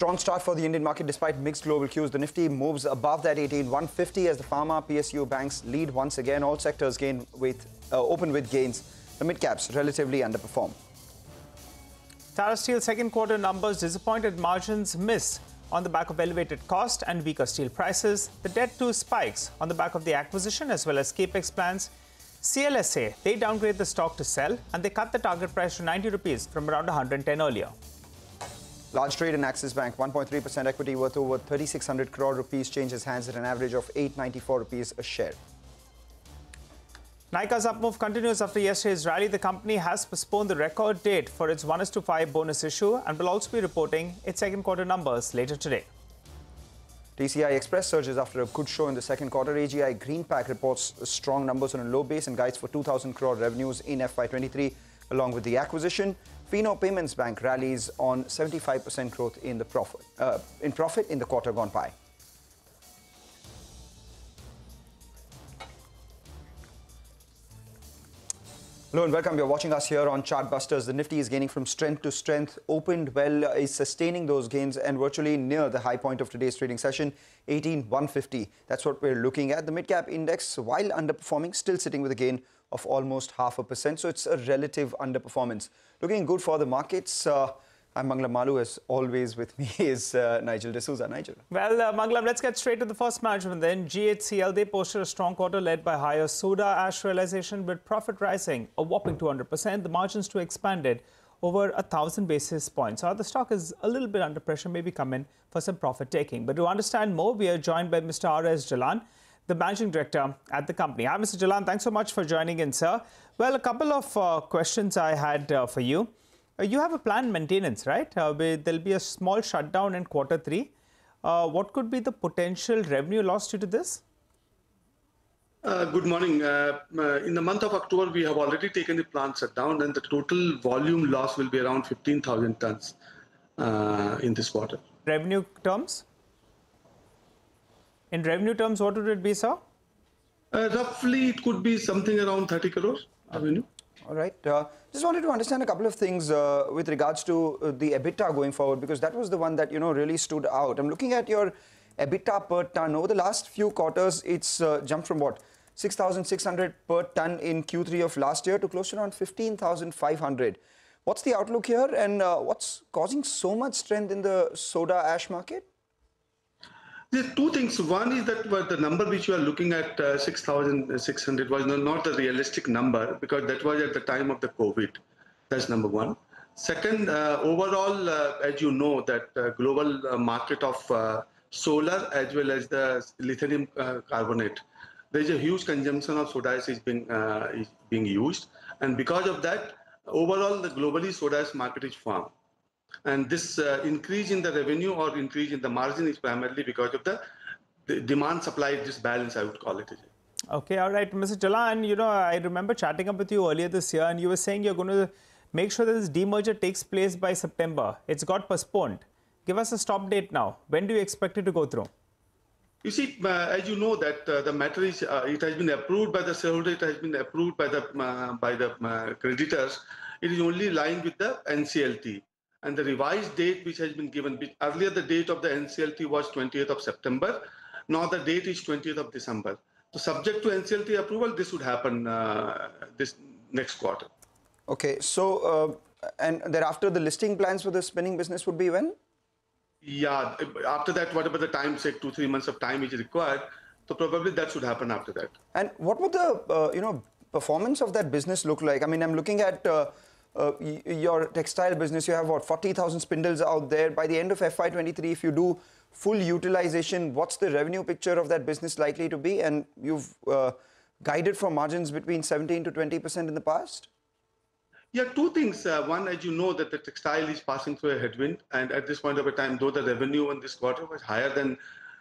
Strong start for the Indian market despite mixed global cues. The Nifty moves above that 18,150 as the pharma, PSU banks lead once again. All sectors open with gains. The mid-caps relatively underperform. Tata Steel second quarter numbers disappointed, margins miss on the back of elevated cost and weaker steel prices. The debt too spikes on the back of the acquisition as well as capex plans. CLSA, they downgrade the stock to sell and they cut the target price to 90 rupees from around 110 earlier. Large trade in Axis Bank, 1.3% equity worth over 3,600 crore rupees changes hands at an average of 894 rupees a share. Nykaa's up move continues after yesterday's rally. The company has postponed the record date for its 1:5 bonus issue and will also be reporting its second quarter numbers later today. TCI Express surges after a good show in the second quarter. AGI Greenpack reports strong numbers on a low base and guides for 2,000 crore revenues in FY23 along with the acquisition. Fino Payments Bank rallies on 75% growth in profit in the quarter gone by. Hello and welcome. You're watching us here on Chartbusters. The Nifty is gaining from strength to strength, opened well, is sustaining those gains and virtually near the high point of today's trading session, 18,150. That's what we're looking at. The mid-cap index, while underperforming, still sitting with a gain of almost 0.5%. So it's a relative underperformance. Looking good for the markets. I'm Manglam Malu, as always with me is Nigel D'Souza. Nigel. Well, Manglam, let's get straight to the first management then. GHCL, they posted a strong quarter led by higher soda ash realization with profit rising a whopping 200%. The margins too expanded over 1,000 basis points. So the stock is a little bit under pressure, maybe come in for some profit taking. But to understand more, we are joined by Mr. R.S. Jalan, the Managing Director at the company. Hi, Mr. Jalan. Thanks so much for joining in, sir. Well, a couple of questions I had for you. You have a planned maintenance, right? There'll be a small shutdown in quarter 3. What could be the potential revenue loss due to this? Good morning. In the month of October, we have already taken the plant shutdown and the total volume loss will be around 15,000 tons in this quarter. Revenue terms? In revenue terms, what would it be, sir? Roughly, it could be something around 30 crores revenue. All right. Just wanted to understand a couple of things with regards to the EBITDA going forward, because that was the one that, really stood out. I'm looking at your EBITDA per ton. Over the last few quarters, it's jumped from what? 6,600 per ton in Q3 of last year to close to around 15,500. What's the outlook here and what's causing so much strength in the soda ash market? There are two things. One is that the number which you are looking at, 6,600, was not a realistic number because that was at the time of the COVID. That's number one. Second, overall, as you know, that global market of solar as well as the lithium carbonate, there is a huge consumption of soda ash is being used. And because of that, overall, the globally soda ash market is firm. And this increase in the revenue or increase in the margin is primarily because of the demand-supply disbalance, I would call it. Okay, all right. Mr. Jalan, I remember chatting up with you earlier this year and you were saying you're going to make sure that this demerger takes place by September. It's got postponed. Give us a stop date now. When do you expect it to go through? You see, as you know that the matter is, it has been approved by the shareholder, it has been approved by the creditors. It is only lying with the NCLT. And the revised date which has been given, earlier the date of the NCLT was 20th of September. Now the date is 20th of December. So subject to NCLT approval, this would happen this next quarter. Okay, so and thereafter the listing plans for the spinning business would be when? Yeah, after that, whatever the time, say 2-3 months of time which is required, so probably that should happen after that. And what would the performance of that business look like? I mean, I'm looking at your textile business. You have what, 40,000 spindles out there. By the end of FY23, if you do full utilization, what's the revenue picture of that business likely to be? And you've guided for margins between 17 to 20% in the past? Yeah, two things. One, as you know, that the textile is passing through a headwind, and at this point of a time, though the revenue in this quarter was higher than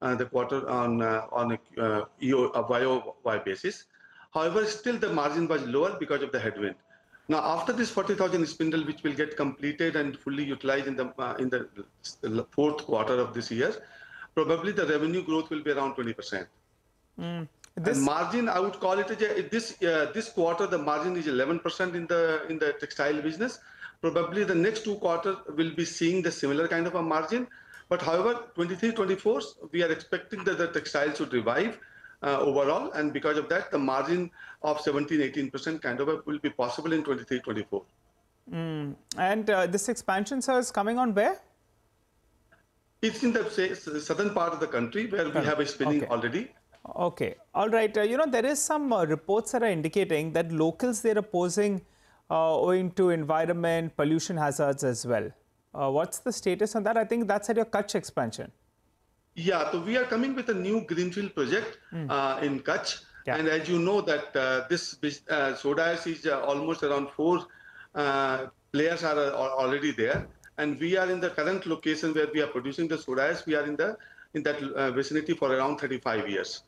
the quarter on a YOY basis, however, still the margin was lower because of the headwind. Now, after this 40,000 spindle, which will get completed and fully utilized in the fourth quarter of this year, probably the revenue growth will be around 20%. And margin, I would call it this quarter, the margin is 11% in the textile business. Probably the next two quarters will be seeing the similar kind of a margin, But however, 23-24, we are expecting that the textile should revive overall, and because of that, the margin of 17-18% kind of will be possible in 23-24. And this expansion, sir, is coming on where? It's in the southern part of the country where we have a spinning already. Okay. All right. There is some reports that are indicating that locals, they're opposing owing to environment, pollution hazards as well. What's the status on that? I think that's at your Kutch expansion. Yeah, so we are coming with a new greenfield project in Kutch. Yeah. And as you know that this soda ash is almost around 4 players are already there. And we are in the current location where we are producing the soda ash. We are in that vicinity for around 35 years.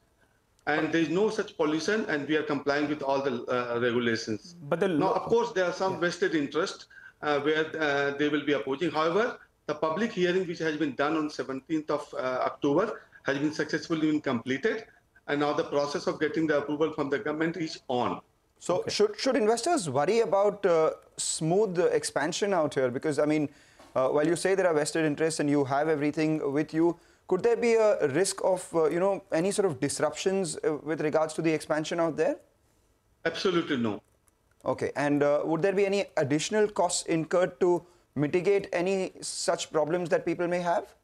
And there is no such pollution, and we are complying with all the regulations. But now, of course, there are some vested interest where they will be opposing. However, the public hearing, which has been done on 17th of October, has been successfully completed. And now the process of getting the approval from the government is on. So should investors worry about smooth expansion out here? Because, I mean, while you say there are vested interests and you have everything with you, could there be a risk of, any sort of disruptions with regards to the expansion out there? Absolutely no. Okay. And would there be any additional costs incurred to mitigate any such problems that people may have?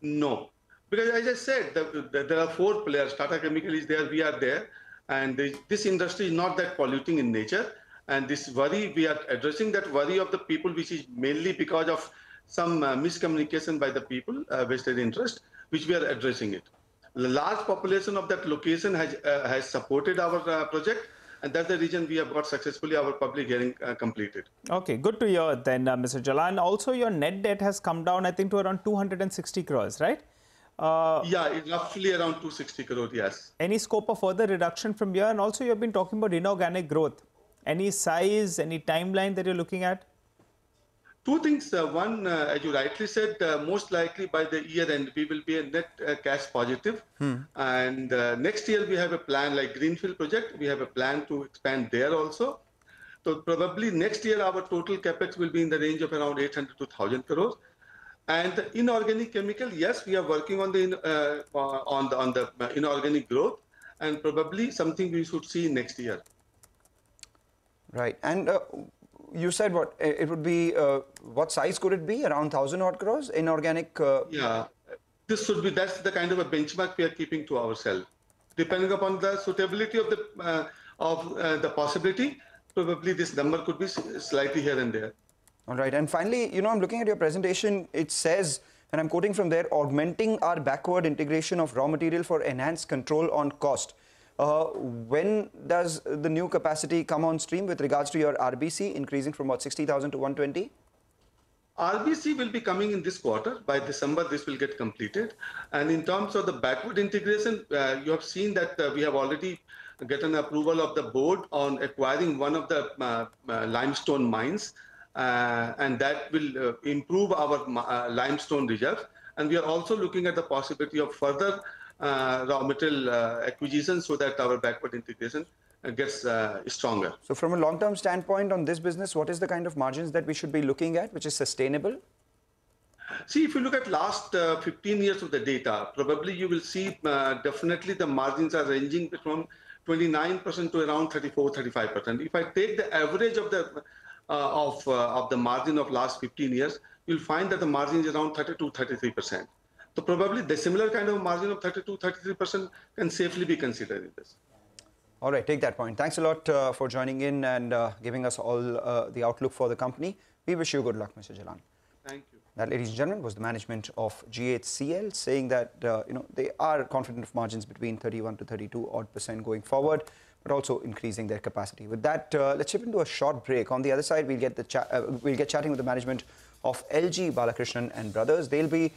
No. Because as I said, there are 4 players. Tata Chemical is there, we are there. And this industry is not that polluting in nature. And this worry, we are addressing that worry of the people, which is mainly because of some miscommunication by the people, vested interest, which we are addressing it. The large population of that location has supported our project, and that's the reason we have got successfully our public hearing completed. Okay, good to hear then, Mr. Jalan. Also, your net debt has come down, I think, to around 260 crores, right? Yeah, it's roughly around 260 crores, yes. Any scope of further reduction from here? And also, you've been talking about inorganic growth. Any size, any timeline that you're looking at? 2 things. One, as you rightly said, most likely by the year end, we will be a net cash positive. And next year, we have a plan like Greenfield project. We have a plan to expand there also. So probably next year, our total capex will be in the range of around 800 to 1,000 crores. And the inorganic chemical, yes, we are working on the inorganic growth, and probably something we should see next year. Right. And you said what it would be, what size could it be? Around 1,000 odd crores inorganic? Yeah, this should be, that's the kind of a benchmark we are keeping to ourselves. Depending upon the suitability of the possibility, probably this number could be slightly here and there. All right. And finally, I'm looking at your presentation. It says, and I'm quoting from there, augmenting our backward integration of raw material for enhanced control on cost. When does the new capacity come on stream with regards to your RBC increasing from what, 60,000 to 120? RBC will be coming in this quarter. By December, this will get completed. And in terms of the backward integration, you have seen that we have already gotten approval of the board on acquiring one of the limestone mines. And that will improve our limestone reserve. And we are also looking at the possibility of further raw material acquisition so that our backward integration gets stronger. So from a long-term standpoint on this business, what is the kind of margins that we should be looking at, which is sustainable? See, if you look at last 15 years of the data, probably you will see definitely the margins are ranging from 29% to around 34-35%. If I take the average of the margin of last 15 years, you'll find that the margin is around 32-33%. So probably the similar kind of margin of 32-33% can safely be considered in this. All right, take that point. Thanks a lot for joining in and giving us all the outlook for the company. We wish you good luck, Mr. Jalan. Thank you. That, ladies and gentlemen, was the management of GHCL saying that they are confident of margins between 31 to 32% going forward, but also increasing their capacity. With that, let's chip into a short break. On the other side, we'll get chatting with the management of LG Balakrishnan and Brothers. They'll be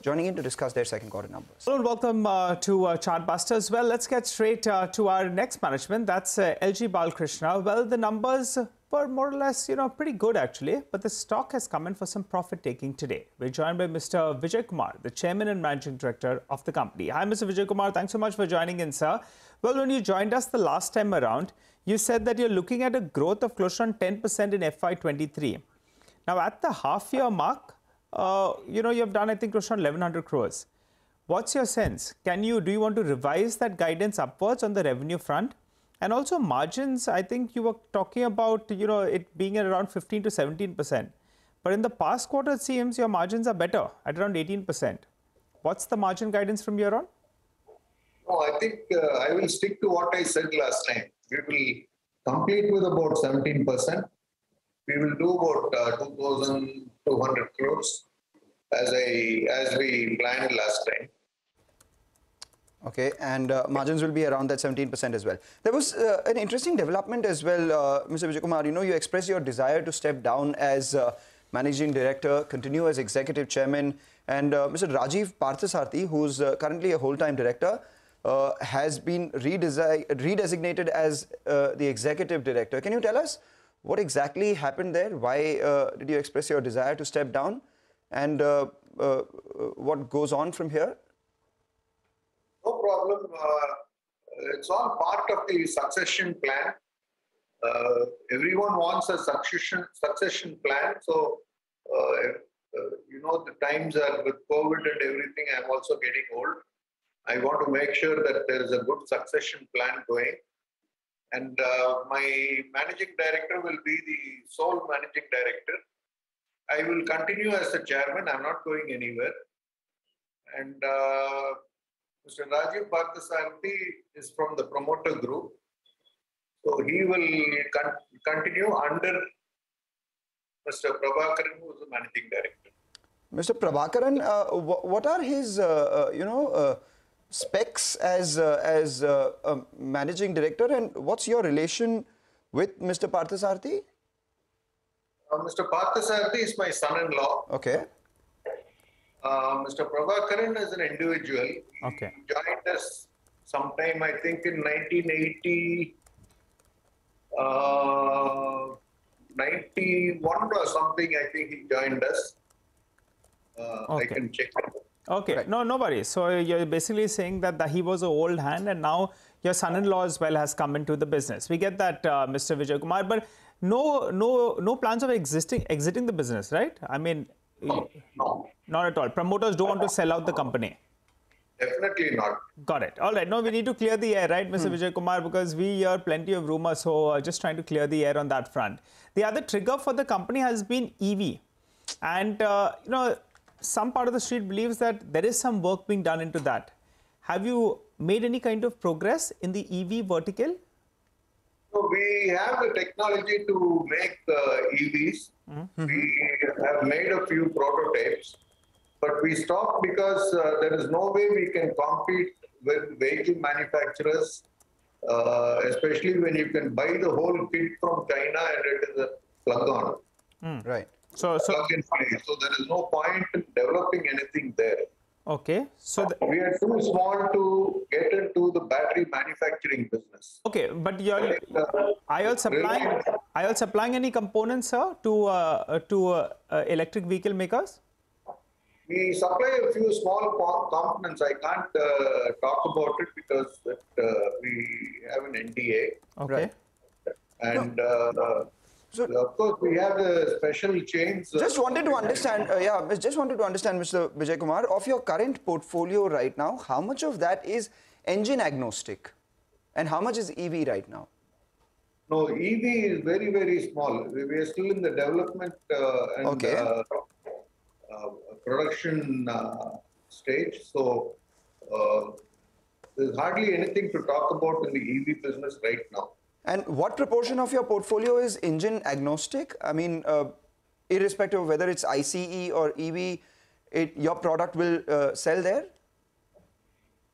joining in to discuss their second quarter numbers. Hello and welcome to Chartbusters. Well, let's get straight to our next management. That's LG Balakrishna. Well, the numbers were more or less, pretty good actually, but the stock has come in for some profit taking today. We're joined by Mr. Vijay Kumar, the Chairman and Managing Director of the company. Hi, Mr. Vijay Kumar. Thanks so much for joining in, sir. Well, when you joined us the last time around, you said that you're looking at a growth of close to 10% in FY23. Now, at the half-year mark, you have done, I think, close to 1100 crores. What's your sense? Do you want to revise that guidance upwards on the revenue front? And also margins, I think you were talking about, it being at around 15 to 17%. But in the past quarter, it seems your margins are better at around 18%. What's the margin guidance from here on? No, I think I will stick to what I said last time. We will complete with about 17%. We will do about 2,200 crores as we planned last time. Okay, and margins will be around that 17% as well. There was an interesting development as well, Mr. Vijay Kumar. You expressed your desire to step down as Managing Director, continue as Executive Chairman, and Mr. Rajiv Parthasarathy, who's currently a whole-time Director, has been redesignated as the Executive Director. Can you tell us what exactly happened there? Why did you express your desire to step down? And what goes on from here? No problem. It's all part of the succession plan. Everyone wants a succession plan. So, the times are with COVID and everything, I'm also getting old. I want to make sure that there is a good succession plan going. And my managing director will be the sole managing director. I will continue as the chairman. I'm not going anywhere. And Mr. Rajiv Parthasarathy is from the promoter group. So he will continue under Mr. Prabhakaran, who is the managing director. Mr. Prabhakaran, what are his, specs as a managing director, and what's your relation with Mr. Parthasarathy? Mr. Parthasarathy is my son-in-law. Okay. Mr. Prabhakaran is an individual. Okay. He joined us sometime, I think, in 1980, 91 or something. I think he joined us. Okay. I can check it. Okay, right. No worries. So you're basically saying that he was an old hand, and now your son-in-law as well has come into the business. We get that, Mr. Vijay Kumar, but no plans of exiting the business, right? I mean, no, not at all. Promoters don't want to sell out the company. Definitely not. Got it. All right. No, we need to clear the air, right, Mr. Vijay Kumar, because we hear plenty of rumors. So just trying to clear the air on that front. The other trigger for the company has been EV, and some part of the street believes that there is some work being done into that. Have you made any kind of progress in the EV vertical? So we have the technology to make EVs. We have made a few prototypes, but we stopped because there is no way we can compete with vehicle manufacturers, especially when you can buy the whole kit from China and it is a plug-on. Right. So there is no point in developing anything there. Okay. So we are too small to get into the battery manufacturing business. Okay, but are you supplying any components, sir, to electric vehicle makers? We supply a few small components. I can't talk about it because we have an NDA. Okay. Right. And so, of course, we have the special chains. Just wanted to understand, Mr. Vijay Kumar, of your current portfolio right now, how much of that is engine agnostic and how much is EV right now? No, EV is very, very small. We are still in the development and production stage. So, there's hardly anything to talk about in the EV business right now. And what proportion of your portfolio is engine agnostic? I mean, irrespective of whether it's ICE or EV, your product will sell there?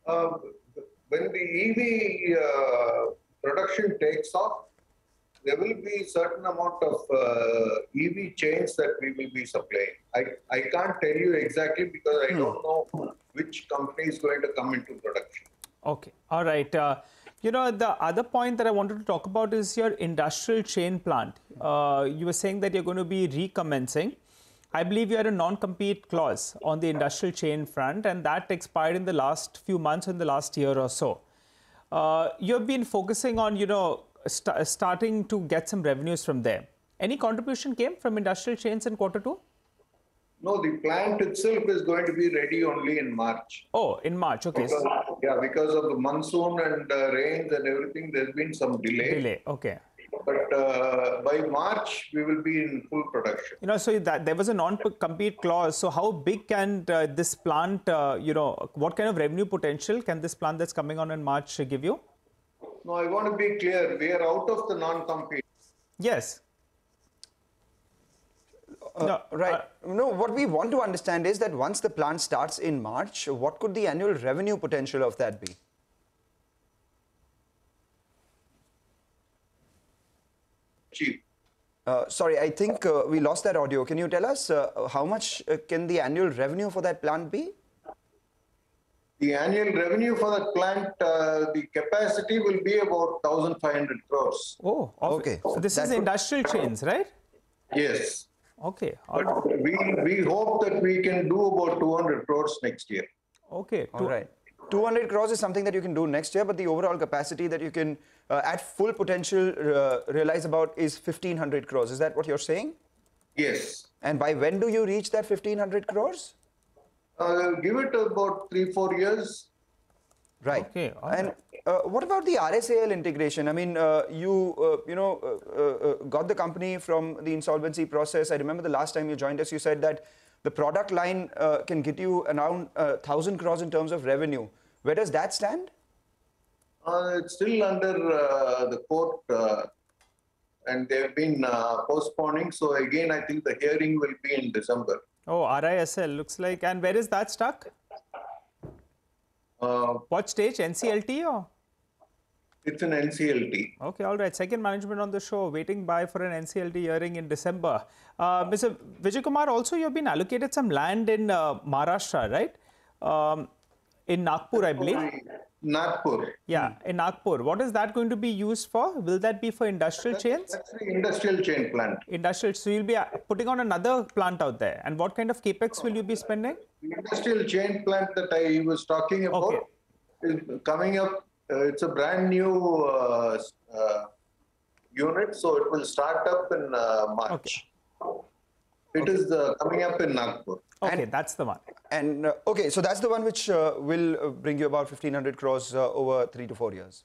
When the EV production takes off, there will be a certain amount of EV chains that we will be supplying. I can't tell you exactly because I don't know which company is going to come into production. Okay. All right. The other point that I wanted to talk about is your industrial chain plant. You were saying that you're going to be recommencing. I believe you had a non-compete clause on the industrial chain front, and that expired in the last few months, in the last year or so. You have been focusing on, starting to get some revenues from there. Any contribution came from industrial chains in Q2? No, the plant itself is going to be ready only in March. Oh, in March, okay. Because of the monsoon and rains and everything, there's been some delay. Okay. But by March, we will be in full production. So that there was a non-compete clause. So how big can this plant, what kind of revenue potential can this plant that's coming on in March give you? No, I want to be clear. We are out of the non-compete. Yes. Right. No, what we want to understand is that once the plant starts in March, what could the annual revenue potential of that be? Cheap. Sorry, I think we lost that audio. Can you tell us how much can the annual revenue for that plant be? The annual revenue for that plant, the capacity will be about 1,500 crores. Oh, okay. So this is industrial chains, right? Yes. Okay. But we hope that we can do about 200 crores next year. Okay. All right. 200 crores is something that you can do next year, but the overall capacity that you can, at full potential, realize about is 1,500 crores. Is that what you're saying? Yes. And by when do you reach that 1,500 crores? Give it about 3-4 years. Right. Okay. And what about the RSAL integration? I mean, you got the company from the insolvency process. I remember the last time you joined us, you said that the product line can get you around 1,000 crores in terms of revenue. Where does that stand? It's still under the court and they've been postponing. So again, I think the hearing will be in December. Oh, RISL looks like. And where is that stuck? What stage? NCLT or? It's an NCLT. Okay, all right. Second management on the show, waiting by for an NCLT hearing in December. Mr. Vijay Kumar, also you've been allocated some land in Maharashtra, right? In Nagpur, I believe. Nagpur. Yeah, in Nagpur. What is that going to be used for? Will that be for industrial chains? That's the industrial chain plant. Industrial. So you'll be putting on another plant out there. And what kind of capex will you be spending? The industrial chain plant that I was talking about is coming up. It's a brand new unit, so it will start up in March. It is coming up in Nagpur. Okay, that's the one. And okay, so that's the one which will bring you about 1,500 crores over 3 to 4 years.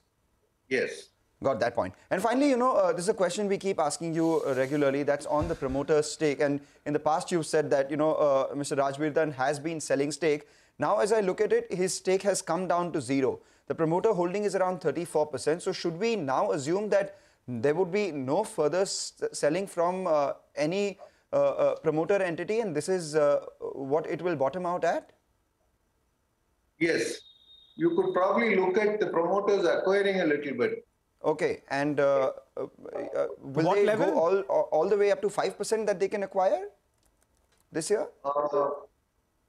Yes. Got that point. And finally, this is a question we keep asking you regularly. That's on the promoter stake. And in the past, you've said that, Mr. Rajveerdhan has been selling stake. Now, as I look at it, his stake has come down to 0. The promoter holding is around 34%. So should we now assume that there would be no further selling from any promoter entity, and this is what it will bottom out at? Yes. You could probably look at the promoters acquiring a little bit. Okay. And will they go all the way up to 5% that they can acquire this year?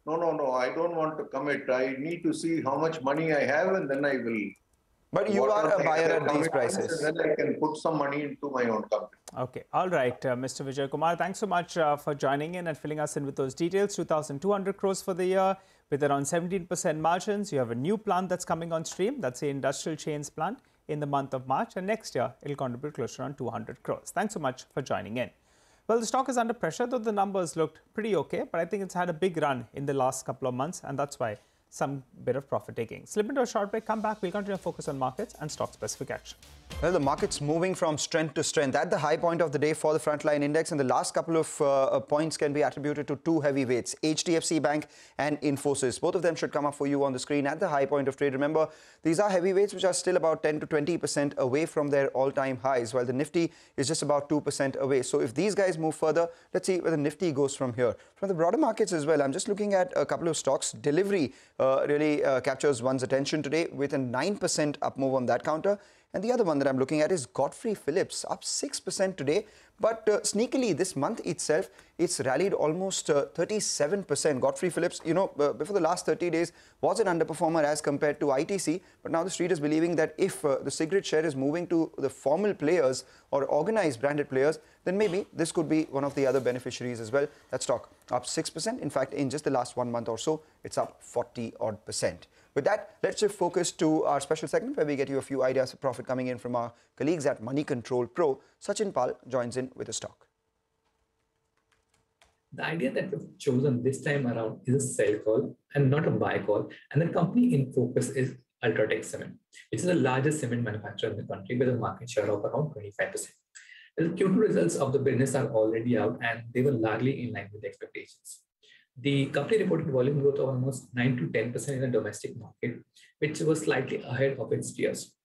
No. I don't want to commit. I need to see how much money I have and then I will. But you are a buyer at these prices. And then I can put some money into my own company. Okay. All right, Mr. Vijay Kumar, thanks so much for joining in and filling us in with those details. 2,200 crores for the year with around 17% margins. You have a new plant that's coming on stream. That's the industrial chains plant in the month of March. And next year, it'll contribute close to around 200 crores. Thanks so much for joining in. Well, the stock is under pressure, though the numbers looked pretty okay. But I think it's had a big run in the last couple of months. And that's why some bit of profit taking. Slip into a short break, come back. We'll continue to focus on markets and stock-specific action. Well, the market's moving from strength to strength. At the high point of the day for the frontline index, and the last couple of points can be attributed to two heavyweights, HDFC Bank and Infosys. Both of them should come up for you on the screen at the high point of trade. Remember, these are heavyweights which are still about 10 to 20% away from their all-time highs, while the Nifty is just about 2% away. So if these guys move further, let's see where the Nifty goes from here. From the broader markets as well, I'm just looking at a couple of stocks. Delivery really captures one's attention today with a 9% up move on that counter. And the other one that I'm looking at is Godfrey Phillips, up 6% today. But sneakily, this month itself, it's rallied almost 37%. Godfrey Phillips, before the last 30 days, was an underperformer as compared to ITC. But now the street is believing that if the cigarette share is moving to the formal players or organized branded players, then maybe this could be one of the other beneficiaries as well. That stock up 6%. In fact, in just the last 1 month or so, it's up 40-odd%. With that, let's shift focus to our special segment where we get you a few ideas of profit coming in from our colleagues at Money Control Pro. Sachin Pal joins in with a stock. The idea that we've chosen this time around is a sell call and not a buy call. And the company in focus is UltraTech Cement, which is the largest cement manufacturer in the country with a market share of around 25%. The Q2 results of the business are already out and they were largely in line with expectations. The company reported volume growth of almost 9 to 10% in the domestic market, which was slightly ahead of its peers.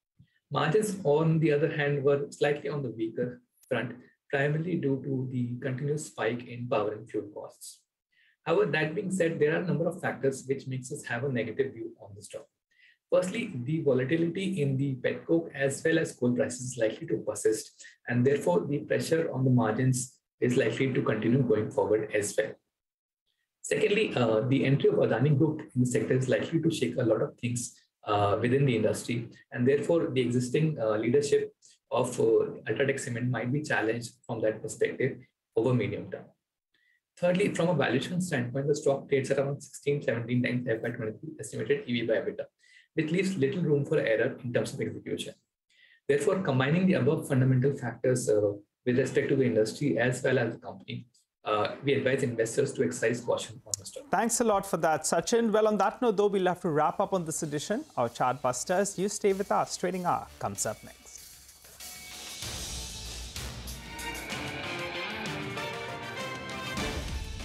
Margins, on the other hand, were slightly on the weaker front, primarily due to the continuous spike in power and fuel costs. However, that being said, there are a number of factors which makes us have a negative view on the stock. Firstly, the volatility in the petcoke as well as coal prices is likely to persist, and therefore the pressure on the margins is likely to continue going forward as well. Secondly, the entry of Adani Group in the sector is likely to shake a lot of things within the industry, and therefore the existing leadership of UltraTech Cement might be challenged from that perspective over medium term. Thirdly, from a valuation standpoint, the stock trades at around 16-17 times FY23 estimated EV by EBITDA, which leaves little room for error in terms of execution. Therefore, combining the above fundamental factors with respect to the industry as well as the company, we advise investors to exercise caution on the stock. Thanks a lot for that, Sachin. Well, on that note, though, we'll have to wrap up on this edition of Chartbusters. You stay with us. Trading Hour comes up next.